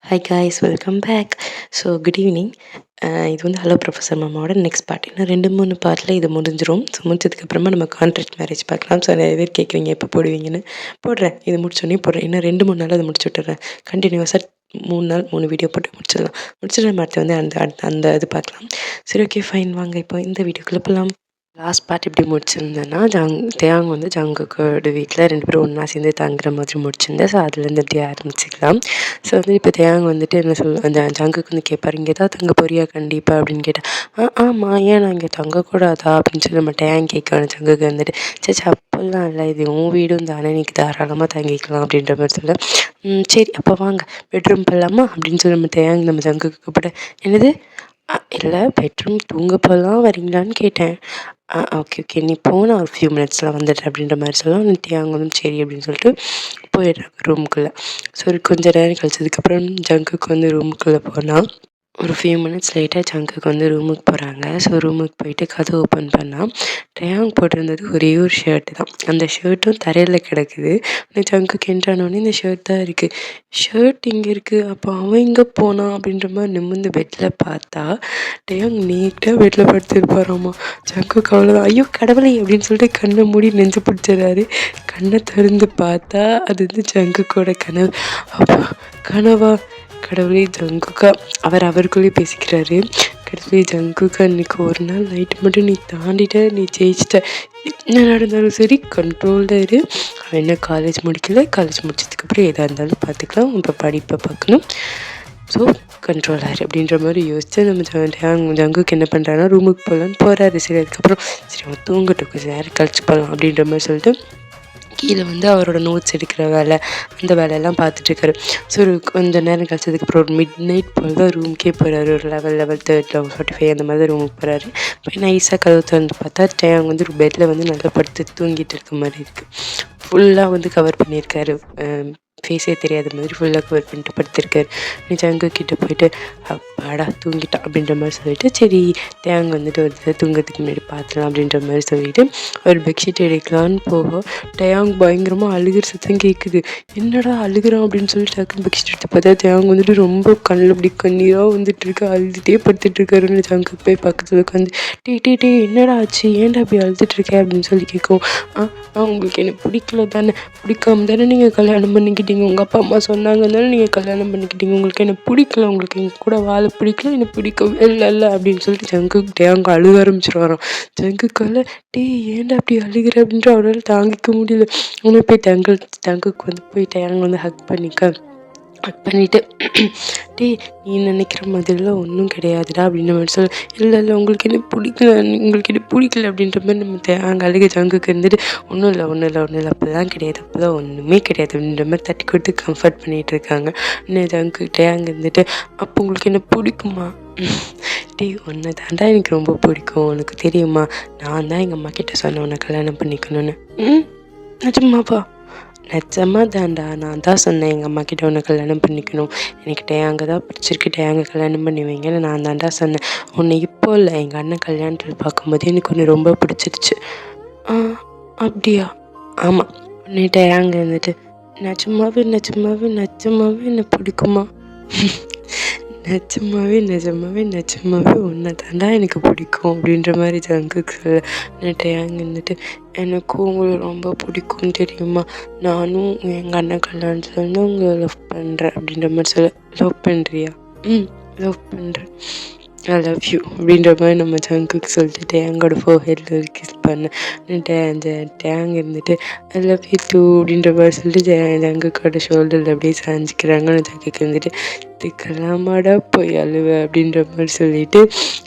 Hi guys, welcome back. So good evening. இது வந்து hello professor மாமாவோட நெக்ஸ்ட் பார்ட். இன்னும் 2-3 பார்ட்டில் இது முடிஞ்சிடும். ஸோ முடிச்சதுக்கப்புறமா நம்ம கான்ட்ராக்ட் மேரேஜ் பார்க்கலாம். ஸோ நிறைய பேர் கேட்குறீங்க எப்போ போடுவீங்கன்னு. போடுறேன், இது முடிச்சோடனே போடுறேன். இன்னும் 2-3 நாள் அதை முடிச்சு விட்டுறேன். கண்டினியூஸாக 3 நாள் 3 வீடியோ போட்டு முடிச்சிடலாம். முடிச்சுட்டு நம்ம அடுத்து வந்து அந்த இது பார்க்கலாம். சரி, ஓகே, ஃபைன். வாங்க இப்போ இந்த வீடியோக்குள்ளே போகலாம். லாஸ்ட் பார்ட் எப்படி முடிச்சிருந்தேன்னா, தேவாங் வந்து ஜங்குக்கோட வீட்டில் 2 பேரும் ஒன்றா சேர்ந்து தங்குற மாதிரி முடிச்சிருந்தேன். ஸோ அதுலேருந்து அப்படியே ஆரம்பிச்சிக்கலாம். ஸோ வந்து இப்போ தேவாங் வந்துட்டு என்ன அந்த ஜங்குக்கு வந்து கேட்பாரு, இங்கே தான் தங்க போறியா கண்டிப்பாக அப்படின்னு கேட்டேன். ஆமாம், ஏன் நான் இங்கே தங்கக்கூடாதா அப்படின்னு சொல்லி நம்ம தேவாங் கேட்கணும். ஜங்குக்கு வந்துட்டு சரி அப்போல்லாம் இல்லை, இது உன் வீடும் தானே, நீக்கு தாராளமாக தங்கிக்கலாம் அப்படின்ற மாதிரி சொல்ல, சரி அப்போ வாங்க பெட்ரூம் போகலாமா அப்படின்னு சொல்லி நம்ம தேவாங் நம்ம ஜங்குக்கு கூப்பிட, என்னது இல்லை பெட்ரூம் தூங்க போகலாம் வரீங்களான்னு கேட்டேன். ஓகே ஓகே, நீ போனால் ஒரு ஃபியூ மினிட்ஸில் வந்துடுறேன் அப்படின்ற மாதிரி சொல்லுவோம். தேவாங்களும் சரி அப்படின்னு சொல்லிட்டு போயிடுறாங்க ரூமுக்குள்ளே. ஸோ கொஞ்சம் நேரம் கழிச்சதுக்கப்புறம் ஜங்குக்கு வந்து ரூமுக்குள்ளே போனால் ஒரு ஃபியூ மினிட்ஸ் லேட்டாக ஜங்குக்கு வந்து ரூமுக்கு போகிறாங்க. ஸோ ரூமுக்கு போயிட்டு கதை ஓப்பன் பண்ணால் டேயாங் போட்டிருந்தது ஒரே ஒரு ஷர்ட்டு தான். அந்த ஷர்ட்டும் தரையில் கிடக்குது. ஜங்குக்கு என்ட்ரானோடனே இந்த ஷர்ட் தான் இருக்குது. ஷர்ட் இங்கே இருக்குது, அப்போ அவன் இங்கே போனான் அப்படின்ற மாதிரி நிமிர்ந்து பெட்டில் பார்த்தா டேயாங் நீட்டாக பெட்டில் படுத்துருப்பாராம்மா. ஜங்குக்கு அவ்வளோதான், ஐயோ கடவுளை அப்படின்னு சொல்லிட்டு கண்ணை மூடி நெஞ்சு பிடிச்சிடாரு. கண்ணை திறந்து பார்த்தா அது வந்து ஜங்குக்கோட கனவு. அப்பா, கனவா? கடவுளே, ஜங்குக்கா அவருக்குள்ளேயே பேசிக்கிறாரு. கடவுளே ஜங்குக்கா, இன்னைக்கு ஒரு நாள் நைட்டு மட்டும் நீ தாண்டிட்ட, நீ ஜெயிச்சிட்ட, என்ன நடந்தாலும் சரி கண்ட்ரோல்டாக இரு. அவன் என்ன காலேஜ் முடிக்கல, காலேஜ் முடிச்சதுக்கப்புறம் எதாக இருந்தாலும் பார்த்துக்கலாம், இப்போ படிப்பை பார்க்கணும், ஸோ கண்ட்ரோல் ஆயிரு அப்படின்ற மாதிரி யோசிச்சு நம்ம ஜங்குக்கு என்ன பண்ணுறாங்கன்னா ரூமுக்கு போகலான்னு போகிறாரு. சரி அதுக்கப்புறம் சரி அவன் தூங்கட்டும், கொஞ்சம் நேரம் கழிச்சு போகலாம் அப்படின்ற மாதிரி சொல்லிட்டு கீழே வந்து அவரோட நோட்ஸ் எடுக்கிற வேலை, அந்த வேலையெல்லாம் பார்த்துட்ருக்காரு. ஸோ கொஞ்சம் நேரம் கழிச்சதுக்கப்புறம் ஒரு மிட் நைட் போல் தான் ரூமுக்கே போகிறாரு. ஒரு லெவல் 45 அந்த மாதிரி தான் ரூமுக்கு போகிறாரு. போய் நைஸாக கதவு திறந்து பார்த்தா டேயாங் வந்து ஒரு பெட்டில் வந்து நல்லா படுத்து தூங்கிட்டு இருக்க மாதிரி இருக்குது. ஃபுல்லாக வந்து கவர் பண்ணியிருக்காரு, ஃபேஸே தெரியாத மாதிரி ஃபுல்லாக கவர் பண்ணிட்டு படுத்திருக்காரு. ஜங்கு கிட்டே போயிட்டு அப்பாடா தூங்கிட்டான் அப்படின்ற மாதிரி சொல்லிட்டு சரி தேங்க வந்துட்டு ஒரு தூங்கிறதுக்கு முன்னாடி பார்த்துலாம் அப்படின்ற மாதிரி சொல்லிட்டு ஒரு பெட்ஷீட் எடுக்கலான்னு போகும். டயாங் பயங்கரமாக அழுகிற சத்தம் கேட்குது. என்னடா அழுகிறான் அப்படின்னு சொல்லிட்டு டக்குன்னு பெட்ஷீட் எடுத்து பார்த்தா தேங்க வந்துட்டு ரொம்ப கண்ணில் அப்படி கண்ணீராக வந்துட்டு இருக்கு, அழுதுகிட்டே படுத்துட்டு இருக்காருன்னு ஜங்குக்கு போய் பக்கத்தில் உட்காந்து டே என்னடா ஆச்சு, ஏன்டா அப்படி அழுதுட்டு இருக்கேன் அப்படின்னு சொல்லி கேட்கும். உங்களுக்கு என்ன பிடிக்கல தானே, பிடிக்காம தானே நீங்கள் கல்யாணம் பண்ணிக்கிட்டீங்க, உங்கள் அப்பா அம்மா சொன்னாங்க தானே நீங்கள் கல்யாணம் பண்ணிக்கிட்டீங்க, உங்களுக்கு என்ன பிடிக்கல, உங்களுக்கு எங்கள் கூட வாழ பிடிக்கல, எனக்கு பிடிக்கவே இல்லை அப்படின்னு சொல்லிட்டு ஜங்குக்கு டேயாங்க அழுக ஆரம்பிச்சிருவாராம். ஜங்குக்கால ஏன்டா அப்படி அழுகிற அப்படின்ற அவரால் தாங்கிக்க முடியல. உடனே போய் தங்குக்கு வந்து போய் டேயாங்க வந்து ஹக் பண்ணிவிட்டு நீ நினைக்கிற மாதிரிலாம் ஒன்றும் கிடையாதுடா அப்படின்ற மாதிரி சொல்ல, இல்லை உங்களுக்கு என்ன பிடிக்கல அப்படின்ற மாதிரி நம்ம அங்கே அழுக ஜங்குக்கு இருந்துட்டு ஒன்றும் இல்லை அப்போதான் கிடையாது, அப்போதான் ஒன்றுமே கிடையாது அப்படின்ற மாதிரி தட்டி கொடுத்து கம்ஃபர்ட் பண்ணிகிட்டு இருக்காங்க. இன்னும் ஜங்குக்கிட்டே அங்கே இருந்துட்டு அப்போ உங்களுக்கு என்ன பிடிக்குமா, ஒன்று தாண்டா எனக்கு ரொம்ப பிடிக்கும், உனக்கு தெரியுமா, நான் தான் எங்கள் அம்மா கிட்ட சொன்னேன் உன்னை கல்யாணம் பண்ணிக்கணும்னு. நிஜமாப்பா? நிஜமா தாண்டா, நான் தான் சொன்னேன் எங்கள் அம்மா கிட்ட உன்னை கல்யாணம் பண்ணிக்கணும், எனக்கு டேயாங்க தான் பிடிச்சிருக்கு, டேயாங்க கல்யாணம் பண்ணி வைங்கன்னு நான் தாண்டா சொன்னேன். உன்னை இப்போ இல்லை, எங்கள் அண்ணன் கல்யாணத்தில் பார்க்கும்போது எனக்கு ஒன்று ரொம்ப பிடிச்சிருச்சு. அப்படியா? ஆமாம். உன்னை டேயாங்க இருந்துட்டு நிஜமாவே என்னை பிடிக்குமா? நிஜமாவே உன்னை தாண்டா எனக்கு பிடிக்கும் அப்படின்ற மாதிரி ஜங்குக்கு சொல்ல, டேயாங்க இருந்துட்டு எனக்கும் உங்களை ரொம்ப பிடிக்கும் தெரியுமா, நானும் எங்கள் அண்ணன் கல்யாணத்தில் வந்து உங்களை லவ் பண்ணுறேன் அப்படின்ற மாதிரி சொல்ல, லவ் பண்ணுறியா? லவ் பண்ணுறேன், ஐ லவ் யூ அப்படின்ற மாதிரி நம்ம ஜங்குக்கு சொல்லிட்டு டேங்கோட ஃபோர்ஹெட்டில் கிஸ் பண்ணேன். டேங் இருந்துட்டு ஐ லவ் யூ டூ அப்படின்ற மாதிரி சொல்லிட்டு ஜங்குக்கோட ஷோல்டரில் அப்படியே சாஞ்சிக்கிறாங்க. ஜங்குக்கு வந்துட்டு இதுக்கெல்லாமாடா போய் அழுவ அப்படின்ற மாதிரி சொல்லிட்டு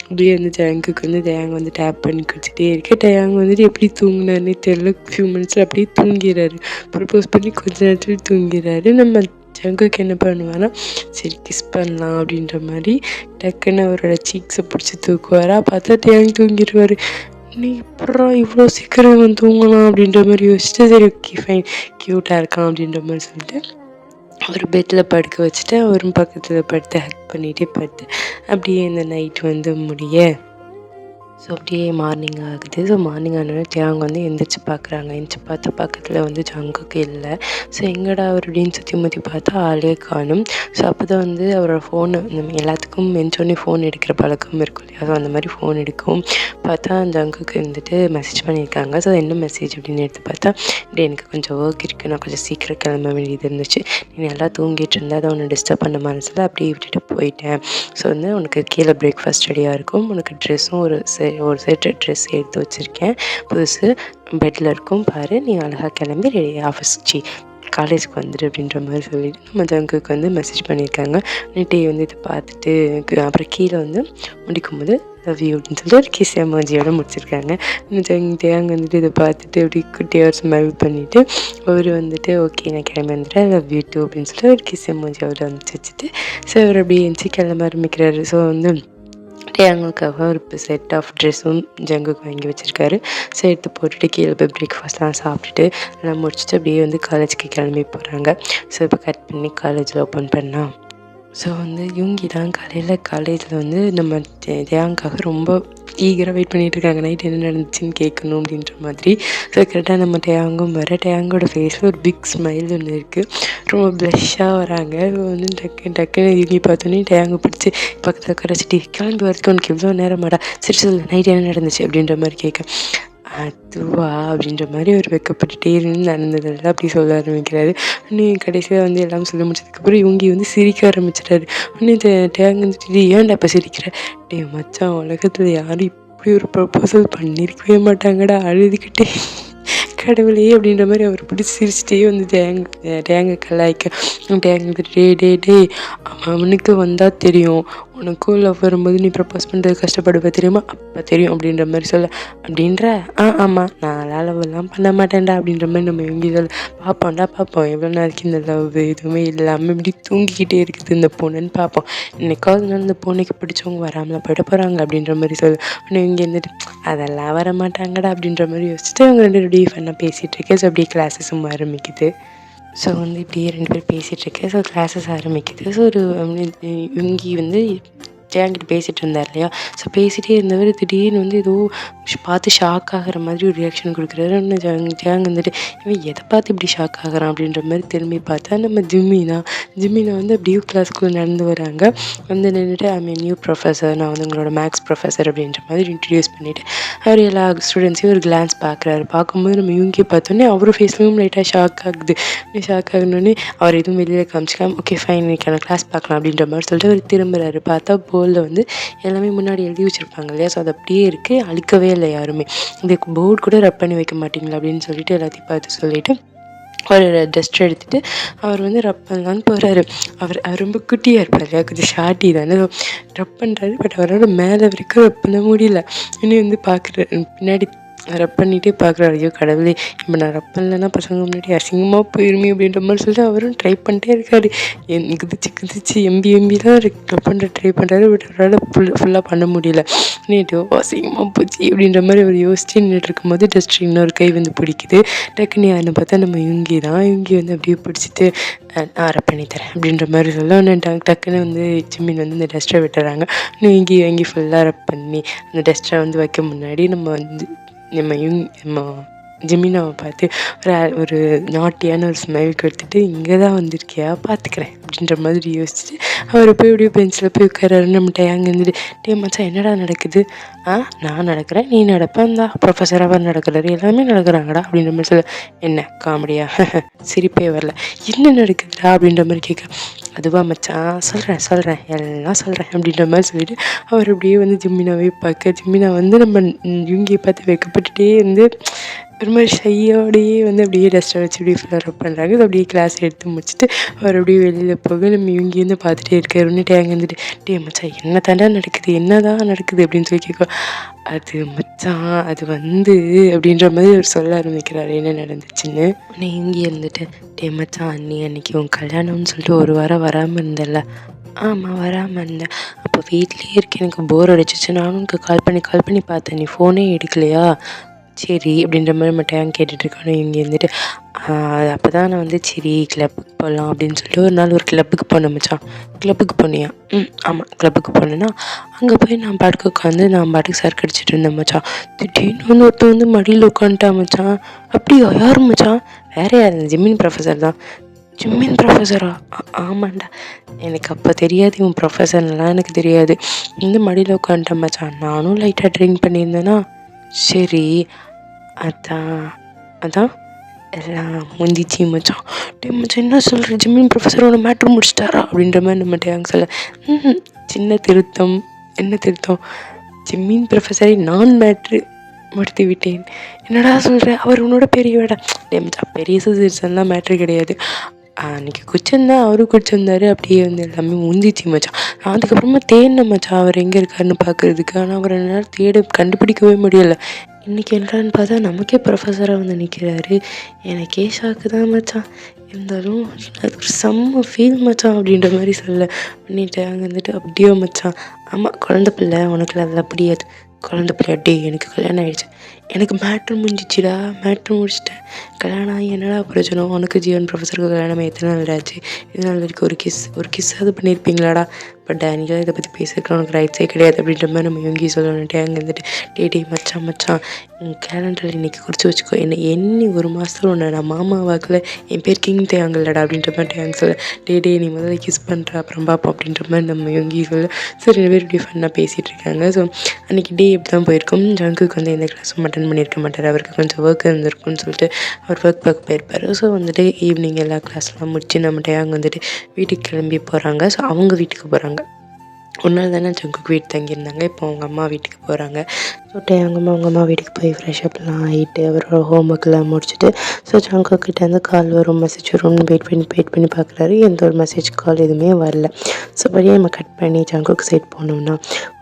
அப்படியே வந்து ஜங்குக்கு வந்து டேங் வந்து டேப் பண்ணி குடிச்சிட்டே இருக்கு. டேங் வந்துட்டு எப்படி தூங்கினாருன்னே தெரியல, ஃபியூ மினிட்ஸில் அப்படியே தூங்கிடுறாரு. ப்ரப்போஸ் பண்ணி கொஞ்ச நேரத்தில் தூங்கிடுறாரு. நம்ம ஜங்குக்கு என்ன பண்ணுவான்னா சரி கிஸ் பண்ணலாம் அப்படின்ற மாதிரி டக்குன்னு அவரோட சீக்ஸை பிடிச்சி தூக்குவாரா, பார்த்தா டேங் தூங்கிடுவார். நீ எப்படா இவ்வளோ சீக்கிரம் வந்து தூங்கலாம் அப்படின்ற மாதிரி யோசிச்சுட்டு சரி ஓகே ஃபைன் க்யூட்டாக இருக்கான் அப்படின்ற மாதிரி சொல்லிட்டு ஒரு பெட்டில் படுக்க வச்சுட்டு அவரும் பக்கத்தில் படுத்து ஹக் பண்ணிகிட்டே படுத்து அப்படியே இந்த நைட் வந்து முடிய ஸோ அப்படியே மார்னிங் ஆகுது. ஸோ மார்னிங் ஆனோடனே தியாங் வந்து எந்திரிச்சு பார்க்குறாங்க. எந்திரிச்சு பார்த்து பக்கத்தில் வந்து ஜங்குக்கு இல்லை. ஸோ எங்கடா அவர் அப்படின்னு சுற்றி முற்றி பார்த்தா ஆளே காணும். ஸோ அப்போ தான் வந்து அவரோட ஃபோனு எல்லாத்துக்கும் எந்திரிச்சோடனே ஃபோன் எடுக்கிற பழக்கம் இருக்கும் இல்லையா? ஸோ அந்த மாதிரி ஃபோன் எடுக்கும். பார்த்தா ஜங்குக்கு வந்துட்டு மெசேஜ் பண்ணியிருக்காங்க. ஸோ என்ன மெசேஜ் அப்படின்னு எடுத்து பார்த்தா, இப்படி எனக்கு கொஞ்சம் ஒர்க் இருக்குது, நான் கொஞ்சம் சீக்கிரம் கிளம்ப வேண்டியது இருந்துச்சு, நீ நல்லா தூங்கிட்டு இருந்தால் அதை உன்னை டிஸ்டர்ப் பண்ண மனசில் அப்படியே விட்டுட்டு போயிட்டேன். ஸோ வந்து உனக்கு கீழே பிரேக்ஃபாஸ்ட் ரெடியாக இருக்கும், உனக்கு ட்ரெஸ்ஸும் ஒரு செட்டு ட்ரெஸ் எடுத்து வச்சுருக்கேன் புதுசு, பெட்டில் இருக்கும் பாரு, நீ அழகாக கிளம்பி ரெடி காலேஜுக்கு வந்துடு அப்படின்ற மாதிரி சொல்லிவிட்டு நம்ம ஜங்குக்கு வந்து மெசேஜ் பண்ணியிருக்காங்க. டீ வந்து இதை பார்த்துட்டு அப்புறம் கீழே வந்து முடிக்கும்போது லவ் யூ அப்படின்னு சொல்லிட்டு ஒரு கிஸ் எமோஜியோட முடிச்சிருக்காங்க. தேங்க வந்துட்டு இதை பார்த்துட்டு அப்படி குட்டியாக ஒரு ஸ்மைல் பண்ணிவிட்டு அவர் வந்துட்டு ஓகே நான் கிளம்பி வந்துட்டேன், லவ் யூ டூ அப்படின்னு சொல்லிட்டு ஒரு கிஸ் எமோஜியோட வந்து வச்சுட்டு ஸோ அவர் அப்படியே எழுந்துச்சி கிளம்ப ஆரம்பிக்கிறாரு. ஸோ வந்து டேங்குக்காக ஒரு செட் ஆஃப் ட்ரெஸ்ஸும் ஜங்குக்கு வாங்கி வச்சுருக்காரு. ஸோ எடுத்து போட்டுட்டு கீழே போய் பிரேக்ஃபாஸ்ட்லாம் சாப்பிட்டுட்டு எல்லாம் முடிச்சுட்டு அப்படியே வந்து காலேஜுக்கு கிளம்பி போகிறாங்க. ஸோ இப்போ கட் பண்ணி காலேஜில் ஓப்பன் பண்ணால் ஸோ வந்து யூங்கி தான் காலேஜில் வந்து நம்ம தியாங்காக ரொம்ப ஈகராக வெயிட் பண்ணிகிட்ருக்காங்க, நைட் என்ன நடந்துச்சுன்னு கேட்கணும் அப்படின்ற மாதிரி. ஸோ கரெக்டாக நம்ம டேங்கும் டேங்கோட ஃபேஸில் ஒரு பிக் ஸ்மைல் ஒன்று இருக்குது, ரொம்ப ப்ளஷ்ஷாக வராங்க. வந்து டக்குன்னு யூங்கி பார்த்தோன்னே டேங்கு பிடிச்சி பக்கத்தில் கரைச்சிட்டு கிளம்பி வரைக்கும் உனக்கு எவ்வளோ நேரமாடா, சரி சொல்லு நைட் என்ன நடந்துச்சு அப்படின்ற மாதிரி கேட்க, அதுவா அப்படின்ற மாதிரி அவர் வெக்கப்பட்டுட்டே இருந்து நடந்ததெல்லாம் அப்படி சொல்ல ஆரம்பிக்கிறாரு. இன்னும் கடைசியாக வந்து எல்லாம் சொல்லி முடிச்சதுக்கப்புறம் இவங்க வந்து சிரிக்க ஆரம்பிச்சிட்டாரு. இன்னும் டேங் வந்துட்டு ஏன்டா இப்போ சிரிக்கிற, டே மச்சான் உலகத்தில் யாரும் இப்படி ஒரு ப்ரப்போசல் பண்ணியிருக்கவே மாட்டாங்கடா, அழுதுகிட்டே கடவுளே அப்படின்ற மாதிரி அவர் பிடிச்சி சிரிச்சிட்டே வந்து டேங்கை கலாய்க்க, டேங் டே அவனுக்கு வந்தால் தெரியும், உனக்கும் லவ் வரும்போது நீ ப்ரப்போஸ் பண்ணுறது கஷ்டப்படுவ தெரியுமா, அப்போ தெரியும் அப்படின்ற மாதிரி சொல்ல, அப்படின்ற ஆமாம் நான் லவ்லாம் பண்ண மாட்டேன்டா அப்படின்ற மாதிரி நம்ம எங்கே சொல்ல, பார்ப்போம் எவ்வளோ நாளைக்கு இந்த லவ் எதுவுமே இல்லாமல் இப்படி தூங்கிக்கிட்டே இருக்குது இந்த பொண்ணுன்னு பார்ப்போம், இன்னைக்காவது நாள் இந்த பொண்ணுக்கு பிடிச்சவங்க வராமல் போயிட போகிறாங்க அப்படின்ற மாதிரி சொல்ல, ஆனால் இங்கே இருந்துட்டு அதெல்லாம் வர மாட்டாங்கடா அப்படின்ற மாதிரி யோசிச்சுட்டு அவங்க 2 பேரும் ஃபன்னாக பேசிகிட்ருக்கேன். ஸோ அப்படியே கிளாஸஸும் ஆரம்பிக்குது. ஸோ வந்து இப்படியே 2 பேர் பேசிகிட்ருக்கேன். ஸோ கிளாஸஸ் ஆரம்பிக்குது. ஸோ ஒரு யுங்கி வந்து ஜாங்கிட்ட பேசிகிட்டு இருந்தார் இல்லையா? ஸோ பேசிகிட்டே இருந்தவர் திடீர்னு வந்து ஏதோ பார்த்து ஷாக் ஆகிற மாதிரி ஒரு ரியாக்ஷன் கொடுக்குறாரு. இன்னும் ஜாங் வந்துட்டு இவன் எதை பார்த்து இப்படி ஷாக் ஆகிறான் அப்படின்ற மாதிரி திரும்பி பார்த்தா நம்ம ஜிம்மினா வந்து அப்படியே கிளாஸ்க்குள்ளே நடந்து வராங்க. வந்து நின்றுட்டு ஐ மீன் நியூ ப்ரொஃபஸர், நான் வந்து உங்களோட மேக்ஸ் ப்ரொஃபஸர் அப்படின்ற மாதிரி இன்ட்ரடியூஸ் பண்ணிவிட்டு அவர் எல்லா ஸ்டூடெண்ட்ஸையும் ஒரு கிளான்ஸ் பார்க்குறாரு. பார்க்கும்போது நம்ம யூங்கி பார்த்தோன்னே அவரும் ஃபேஸ்லேயும் லைட்டாக ஷாக் ஆகுது. ஷாக் ஆகணுன்னே அவர் எதுவும் வெளியில் காமிச்சிக்காம ஓகே ஃபைன் இன்னைக்கான கிளாஸ் பார்க்கலாம் அப்படின்ற மாதிரி சொல்லிட்டு அவர் திரும்புறாரு. பார்த்தா போர்டில் வந்து எல்லாமே முன்னாடி எழுதி வச்சுருப்பாங்க இல்லையா? ஸோ அது அப்படியே இருக்குது, அழிக்கவே இல்லை யாருமே. இதுக்கு போர்டு கூட ரப் பண்ணி வைக்க மாட்டிங்களா அப்படின்னு சொல்லிட்டு எல்லாத்தையும் பார்த்து சொல்லிவிட்டு ஒரு டஸ்ட் எடுத்துகிட்டு அவர் வந்து ரப் பண்ணலான்னு போகிறாரு. அவர் ரொம்ப குட்டியாக இருப்பார் இல்லையா, கொஞ்சம் ஷார்ட்டி தானே, ரப் பண்ணுறாரு. பட் அவரோட மேலே வரைக்கும் ரப் பண்ண முடியல. இன்னும் வந்து பார்க்குறாரு பின்னாடி ரப் பண்ணிகிட்டே பார்க்குறாரு, ஐயோ கடவுளே இப்போ நான் ரப் பண்ணலன்னா பசங்க முன்னாடி அசிங்கமாக போயிருமே அப்படின்ற மாதிரி சொல்லிட்டு அவரும் ட்ரை பண்ணிட்டே இருக்காரு. குதிச்சு எம்பி தான் ரப் பண்ணுற ட்ரை பண்ணுறாரு. பட் அவரால் ஃபுல்லாக பண்ண முடியல. நேற்று அசிங்கமாக போச்சு அப்படின்ற மாதிரி அவர் யோசிச்சு நின்றுட்டு இருக்கும்போது டஸ்ட் இன்னொரு கை வந்து பிடிக்குது. டக்குன்னு யாருன்னு பார்த்தா நம்ம யுங்கி வந்து அப்படியே பிடிச்சிட்டு நான் ரப் பண்ணி தரேன் அப்படின்ற மாதிரி சொல்ல ஒன்று டக்குன்னு வந்து ஜிம்மின் வந்து இந்த டஸ்ட்டை விட்டுறாங்க. இன்னும் யுங்கி ஃபுல்லாக ரப் பண்ணி அந்த டஸ்ட்டை வந்து வைக்க முன்னாடி நம்ம ஜிமினாவை பார்த்து ஒரு நாட்டியான ஒரு ஸ்மைல் கொடுத்துட்டு இங்கே தான் வந்திருக்கியா பார்த்துக்கிறேன் அப்படின்ற மாதிரி யோசிச்சுட்டு அவர் போய் அப்படியே பெஞ்சில் போய் உட்காராரு. நம்ம டேங்க இருந்துட்டு டே மச்சான் என்னடா நடக்குது, நான் நடக்கிறேன் நீ நடப்பேன் தான் ப்ரொஃபஸராக நடக்கிறாரு எல்லாமே நடக்கிறாங்கடா அப்படின்ற மாதிரி சொல்ல, என்ன காமெடியா சிரிப்பே வரல, என்ன நடக்குதுடா அப்படின்ற மாதிரி கேட்க, அதுவா மச்சான் சொல்கிறேன் எல்லாம் சொல்கிறேன் அப்படின்ற மாதிரி சொல்லிட்டு அவர் அப்படியே வந்து ஜிம்மினாவே பார்க்க, ஜிம்மினா வந்து நம்ம யுங்கியை பார்த்து வைக்கப்பட்டுட்டே இருந்து ஒரு மாதிரி ஷையோடையே வந்து அப்படியே டஸ்ட்டை வச்சு அப்படியே ஃபுல்லாக ரப் பண்ணுறாங்க. அப்படியே கிளாஸ் எடுத்து முடிச்சுட்டு அவர் அப்படியே வெளியில் போக நம்ம இவங்க வந்து பார்த்துட்டே இருக்காரு. ஒன்று டேங்க வந்துட்டு டே மச்சான் என்ன தான் நடக்குது அப்படின்னு சொல்லி கேட்க, அது மச்சான் அது வந்து அப்படின்ற மாதிரி அவர் சொல்ல ஆரம்பிக்கிறாரு என்ன நடந்துச்சுன்னு. உடனே இங்கே இருந்துட்டு டே மச்சான் அன்னைக்கு உன் கல்யாணம்னு சொல்லிட்டு ஒரு வாரம் வராமல் இருந்தல, ஆமாம் வராமல் இருந்தேன், அப்போ வீட்லேயே இருக்கேன் எனக்கு போர் அடிச்சிச்சு, நானும் உனக்கு கால் பண்ணி பார்த்தேன், நீ ஃபோனே எடுக்கலையா, சரி அப்படின்ற மாதிரி நம்ம டேங் கேட்டுட்ருக்கோன்னு இங்கே வந்துட்டு அப்போ தான் நான் வந்து சரி கிளப்புக்கு போகலாம் அப்படின்னு சொல்லிட்டு ஒரு நாள் ஒரு கிளப்புக்கு போனேன் மச்சான். கிளப்புக்கு போனியா? ஆமாம் கிளப்புக்கு போனேன்னா அங்கே போய் நான் பாட்டுக்கு உட்காந்து நான் பாட்டுக்கு சரக்கு அடிச்சிட்டு இருந்தேன் மச்சான். திடீர்னு வந்து ஒருத்தன் வந்து மடியில் உட்காந்துட்டான் மச்சான். அப்படியா? யார் மச்சான்? வேற யார்? ஜிம்மின் ப்ரொஃபஸர் தான். ஜிம்மின் ப்ரொஃபஸரா? ஆமாண்டா. எனக்கு அப்போ தெரியாது இவன் ப்ரொஃபஸர்லாம் எனக்கு தெரியாது. இந்த மடியில் உட்காந்துட்டேன் மச்சான். நானும் லைட்டாக ட்ரிங்க் பண்ணியிருந்தேன்னா சரி அதான் அதான் எல்லாம் முந்திச்சு மச்சான். டே மச்சான் என்ன சொல்கிற? ஜிம்மின் ப்ரொஃபஸர் உன்னை மேட்ரு முடிச்சிட்டாரா அப்படின்ற மாதிரி நம்ம டேங்க சொல்ல. சின்ன திருத்தம். என்ன திருத்தம்? ஜிம்மின் ப்ரொஃபஸரை நான் மேட்ரு முடித்து விட்டேன். என்னடா சொல்கிற? அவர் உன்னோட பெரியவடா. டே மச்சான் பெரிய சிறுசன்லாம் மேட்ரு கிடையாது. அன்றைக்கி குச்சிருந்தேன் அவரும் குச்சிருந்தாரு. அப்படியே வந்து எல்லாமே முந்திச்சு மச்சான். அதுக்கப்புறமா தேடினேன் மச்சான் அவர் எங்கே இருக்காருன்னு பார்க்குறதுக்கு. ஆனால் அவர் என்னால் கண்டுபிடிக்கவே முடியலை. இன்றைக்கி என்னடான்னு பார்த்தா நமக்கே ப்ரொஃபஸராக வந்து நிற்கிறாரு. எனக்கே ஷாக்கு தான் மச்சான். இருந்தாலும் அது ஒரு செம்ம ஃபீல் மச்சான் அப்படின்ற மாதிரி சொல்ல பண்ணிட்டு அங்கே வந்துட்டு அப்படியோ மச்சான். ஆமாம் குழந்த பிள்ளை உனக்குலாம் அதெல்லாம் புரியாது. குழந்த பிள்ளை டே எனக்கு கல்யாணம் ஆகிடுச்சு. எனக்கு மேட்ரு முடிஞ்சிச்சுடா. மேட்ரு முடிச்சிட்டேன். கல்யாணம் ஆகி என்னடா பிரச்சனை? உனக்கு ஜீவன் ப்ரொஃபஸருக்கு கல்யாணம் எத்தனை நாள் ஆச்சு? இது நாள் வரைக்கும் ஒரு கிஸ்ஸாவது பண்ணியிருப்பீங்களாடா? பட் டேனிக்கெலாம் இதை பற்றி பேசுறதுக்கு உனக்கு ரைட்ஸே கிடையாது அப்படின்ற மாதிரி நம்ம இவங்கி சொல்லணுன்ட்டு அங்கே வந்துட்டு டே மச்சான் கேலண்டரில் இன்றைக்கி குறித்து வச்சுக்கோ. எண்ணி ஒரு மாதத்தில் ஒன்று நான் மாமா வாக்கில் என் பேர் கிங் தேங்கல்லடா அப்படின்ற மாதிரி டேங்க சொல்ல. டே நீ முதல்ல கிஸ் பண்ணுற அப்புறம் பார்ப்போம் அப்படின்ற மாதிரி நம்ம இவங்கி சொல்ல. ஸோ 2 பேர் இப்படி ஃபன்னாக பேசிகிட்டு இருக்காங்க. ஸோ அன்றைக்கி டே இப்படி தான் போயிருக்கும். ஜங்குக்கு வந்து எந்த கிளாஸும் அட்டன் பண்ணியிருக்க மாட்டார். அவருக்கு கொஞ்சம் ஒர்க் இருந்திருக்கும்னு சொல்லிட்டு அவர் ஒர்க் போயிருப்பார். ஸோ வந்துட்டு ஈவினிங் எல்லா கிளாஸ்லாம் முடிச்சு நம்ம டேங்க வந்துட்டு வீட்டுக்கு கிளம்பி போகிறாங்க. ஸோ அவங்க வீட்டுக்கு போகிறாங்க. ஒரு நாள் தானே ஜங்குக்கு வீட்டு தங்கியிருந்தாங்க. இப்போ அவங்க அம்மா வீட்டுக்கு போகிறாங்க. ஸோ அவங்க அம்மா வீட்டுக்கு போய் ஃப்ரெஷ்அப்லாம் ஆகிட்டு அவரோட ஹோம்ஒர்க்லாம் முடிச்சுட்டு ஸோ ஜங்குக்கிட்டேருந்து கால் வரும் மெசேஜ் வரும்னு வெயிட் பண்ணி பார்க்குறாரு. எந்த ஒரு மெசேஜ் கால் எதுவுமே வரல. ஸோ அப்படியே நம்ம கட் பண்ணி ஜங்குக்கு சைட் போனோம்னா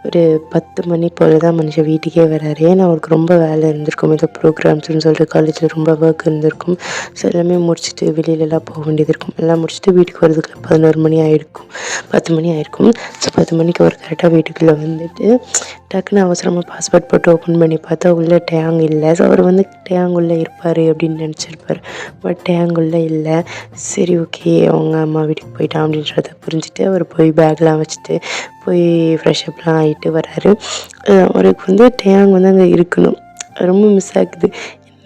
ஒரு 10 மணி போல் தான் மனுஷன் வீட்டுக்கே வராரு. ஏன்னா அவருக்கு ரொம்ப வேலை இருந்திருக்கும். ஏதோ ப்ரோக்ராம்ஸ்னு சொல்லிட்டு காலேஜில் ரொம்ப ஒர்க் இருந்திருக்கும். ஸோ எல்லாமே முடிச்சுட்டு வெளியிலலாம் போக வேண்டியது இருக்கும். எல்லாம் முடிச்சுட்டு வீட்டுக்கு வரதுக்குள்ள 11 மணி ஆகிருக்கும். 10 மணி ஆகிருக்கும். ஸோ 10 மணிக்கு ஒரு கரெக்டாக வீட்டுக்குள்ளே வந்துட்டு டக்குன்னு அவசரமாக பாஸ்வேர்ட் போட்டு ஓப்பன் பண்ணி பார்த்தா உள்ளே டேங் இல்லை. ஸோ அவர் வந்து டேங் உள்ளே இருப்பார் அப்படின்னு நினச்சிருப்பார். பட் டேங் உள்ளே இல்லை. சரி ஓகே அவங்க அம்மா வீட்டுக்கு போயிட்டான் அப்படின்றத புரிஞ்சுட்டு அவர் போய் பேக்லாம் வச்சுட்டு போய் ஃப்ரெஷ்அப்லாம் ஆகிட்டு வராரு. அவருக்கு வந்து டேங் வந்து அங்கே இருக்கணும். ரொம்ப மிஸ் ஆகுது.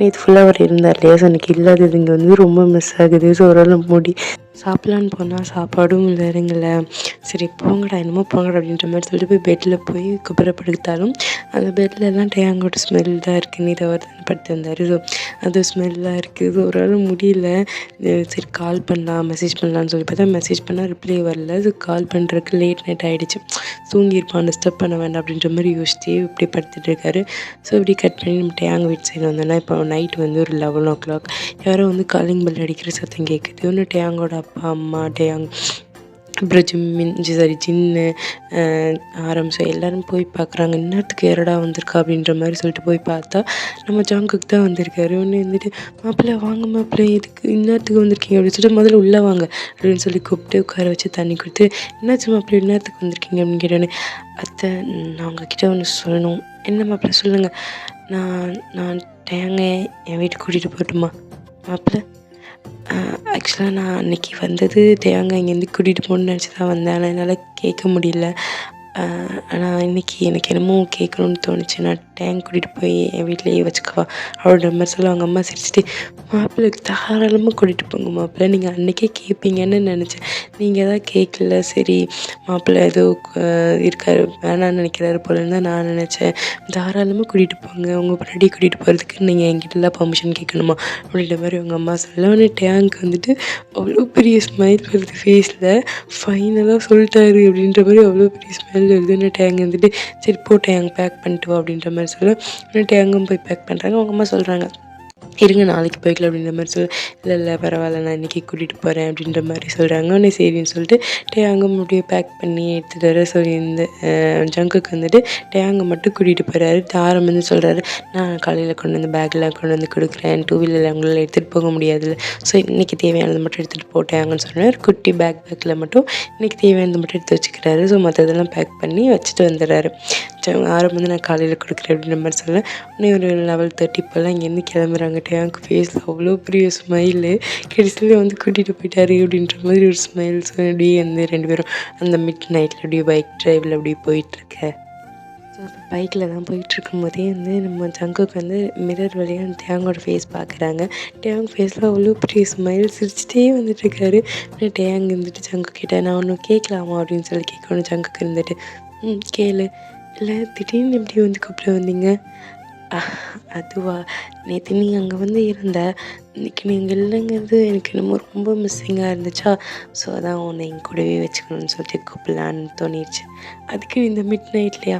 நேற்று ஃபுல்லாக அவர் இருந்தார் இல்லையா? ஸோ எனக்கு இல்லாதது இங்கே வந்து ரொம்ப மிஸ் ஆகுது. ஸோ ஒரு முடி சாப்பிட்லான்னு போனால் சாப்பாடும் இல்லை இறங்கலை. சரி போங்கடா என்னமோ போங்கடா அப்படின்ற மாதிரி சொல்லிட்டு போய் பெட்டில் போய் குப்புறப்படுத்தாலும் அந்த பெட்லலாம் டேங்கோட ஸ்மெல் தான் இருக்குது. நீர் அவர் தான் படுத்திருந்தார். ஸோ அது ஸ்மெல்லாக இருக்குது. ஸோ ஒரு முடியல. சரி கால் பண்ணலாம் மெசேஜ் பண்ணலான்னு சொல்லி பார்த்தா மெசேஜ் பண்ணால் ரிப்ளை வரல. ஸோ கால் பண்ணுறதுக்கு லேட் நைட் ஆகிடுச்சு. தூங்கியிருப்பான் டிஸ்டர்ப் பண்ண வேண்டாம் அப்படின்ற மாதிரி யோசிச்சு இப்படி படுத்துட்டு இருக்காரு. ஸோ இப்படி கட் பண்ணி நம்ம டேங் வீட்டு சைடு வந்தோன்னா இப்போ நைட் வந்து ஒரு 11 o'clock யாரோ வந்து காலிங் பெல் அடிக்கிற சத்தம் கேட்குது. ஒன்று டேங்கோட அப்பா அம்மா டேங் அப்புறம் ஜின்னு ஆரம்பிச்சு எல்லோரும் போய் பார்க்குறாங்க. இந்நேரத்துக்கு யாரடா வந்திருக்கா அப்படின்ற மாதிரி சொல்லிட்டு போய் பார்த்தா நம்ம ஜங்குக்கு தான் வந்திருக்காரு. ஒன்று வந்துட்டு மாப்பிள்ளை வாங்க மாப்பிள்ளை எதுக்கு இந்நேரத்துக்கு வந்திருக்கீங்க அப்படின்னு சொல்லிட்டு முதல்ல உள்ளே வாங்க அப்படின்னு சொல்லி கூப்பிட்டு உட்கார வச்சு தண்ணி கொடுத்து என்னாச்சு மாப்பிள்ளை இந்நேரத்துக்கு வந்திருக்கீங்க அப்படின்னு கேட்டோன்னே அத்தை நான் உங்ககிட்ட ஒன்று சொல்லணும். என்ன மாப்பிள்ளை சொல்லுங்கள். நான் டேங்க என் வீட்டுக்கு கூட்டிகிட்டு போகட்டுமா மாப்பிள்ளை? ஆக்சுவலாக நான் அன்றைக்கி வந்தது தேங்க இங்கேருந்து கூட்டிகிட்டு போகணுன்னு நினச்சி தான் வந்தேன். ஆனால் என்னால் கேட்க முடியல. ஆனால் இன்றைக்கி எனக்கு என்னமோ கேட்கணுன்னு தோணுச்சு. நான் டேங்க் கூட்டிகிட்டு போய் என் வீட்டிலையே வச்சுக்கவா அப்படின்ற மாதிரி சொல்ல அவங்க அம்மா சிரிச்சிட்டு மாப்பிள்ளைக்கு தாராளமாக கூட்டிகிட்டு போங்க மாப்பிள்ளை நீங்கள் அன்றைக்கே கேட்பீங்கன்னு நினச்சேன். நீங்கள் எதாவது கேட்கல. சரி மாப்பிள்ளை ஏதோ இருக்கார் வேணான்னு நினைக்கிறாரு போலன்னு தான் நான் நினச்சேன். தாராளமாக கூட்டிகிட்டு போங்க. உங்கள் முன்னாடி கூட்டிகிட்டு போகிறதுக்கு நீங்கள் என்கிட்டலாம் பர்மிஷன் கேட்கணுமா அப்படின்ற மாதிரி அவங்க அம்மா சொல்ல உடனே டேங்க் வந்துட்டு அவ்வளோ பெரிய ஸ்மைல் வருது ஃபேஸில். ஃபைனலாக சொல்லிட்டாரு அப்படின்ற மாதிரி அவ்வளோ பெரிய ஸ்மைல் வருதுன்னு டேங்க் வந்துட்டு சரி போ டேங்க் பேக் பண்ணிட்டு வா அப்படின்ற மாதிரி சொல்ல டேங்கும் போய் பேக் பண்ணுறாங்க. அவங்க அம்மா சொல்கிறாங்க இருங்க நாளைக்கு போய்க்கலாம் அப்படின்ற மாதிரி சொல்ல இல்லை பரவாயில்ல நான் இன்றைக்கி கூட்டிகிட்டு போகிறேன் அப்படின்ற மாதிரி சொல்கிறாங்க. உடனே சரின்னு சொல்லிட்டு டேங்கை அப்படியே பேக் பண்ணி எடுத்துகிட்டு வர சொல்லி இந்த ஜங்குக்கு வந்துட்டு டேங்கை மட்டும் கூட்டிகிட்டு போகிறாரு. தாரம் வந்து சொல்கிறாரு நான் காலையில் கொண்டு வந்து பேக்கில் கொண்டு வந்து கொடுக்குறேன். 2 வீலரில் அவங்களால எடுத்துகிட்டு போக முடியாதுல்ல. ஸோ இன்றைக்கி தேவையானது மட்டும் எடுத்துகிட்டு போட்டாங்கன்னு சொன்னார். குட்டி பேக்கில் மட்டும் இன்றைக்கி தேவையானது மட்டும் எடுத்து வச்சுக்கிறாரு. ஸோ மற்றதெல்லாம் பேக் பண்ணி வச்சுட்டு வந்துடுறாரு. ஆரம்பம் வந்து நான் காலையில் கொடுக்குறேன் அப்படின்ற மாதிரி சொல்ல இன்னும் ஒரு 11:30 இப்போல்லாம் இங்கேருந்து கிளம்புறாங்க. டேங்க் ஃபேஸில் அவ்வளோ பெரிய ஸ்மைலு. கடைசியில் வந்து கூட்டிகிட்டு போயிட்டாரு அப்படின்ற மாதிரி ஒரு ஸ்மைல்ஸ் அப்படியே வந்து 2 பேரும் அந்த மிட் நைட்டில் அப்படியே பைக் ட்ரைவில் அப்படியே போயிட்டுருக்க. ஸோ அப்போ பைக்கில் தான் போயிட்டுருக்கும்போதே வந்து நம்ம ஜங்குக்கு வந்து மிரர் வழியாக அந்த டேங்கோட ஃபேஸ் பார்க்குறாங்க. டேங் ஃபேஸில் அவ்வளோ பெரிய ஸ்மைல் சிரிச்சிட்டே வந்துட்டுருக்காரு. டேங் இருந்துட்டு ஜங்கு கிட்ட நான் ஒன்று கேட்கலாமா அப்படின்னு சொல்லி கேட்கணும். ஜங்குக்கு இருந்துட்டு கேளு. இல்லை திடீர்னு எப்படி வந்து கூப்பிட வந்தீங்க? அதுவா, நேற்று நீ அங்கே வந்து இருந்த, இன்றைக்கி நீங்கள் இல்லைங்கிறது எனக்கு என்னமோ ரொம்ப மிஸ்ஸிங்காக இருந்துச்சா. ஸோ அதான் உன்னை என் கூடவே வச்சுக்கணும்னு சொல்லிட்டு கூப்பிடலான்னு தோணிடுச்சு. அதுக்கு இந்த மிட் நைட்லையா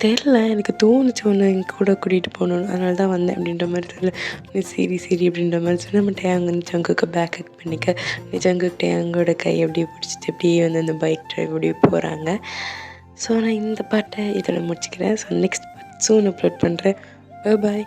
தெரில, எனக்கு தோணுச்சு ஒன்று என் கூட கூட்டிகிட்டு போகணுன்னு, அதனால தான் வந்தேன் அப்படின்ற மாதிரி தெரியல. நீ சரி சரி அப்படின்ற மாதிரி சொல்லி நம்ம டேங் வந்து ஜங்குக்கு பேக் ஹக் பண்ணிக்க ஜங்குக்கு டேங்கோட கை அப்படியே பிடிச்சிட்டு அப்படியே வந்து அந்த பைக் ட்ரைவ் அப்படியே போகிறாங்க. ஸோ நான் இந்த பாட்டை இதோட முடிச்சுக்கிறேன். ஸோ நெக்ஸ்ட் பார்ட் சூன் அப்லோட் பண்ணுறேன். பாய்.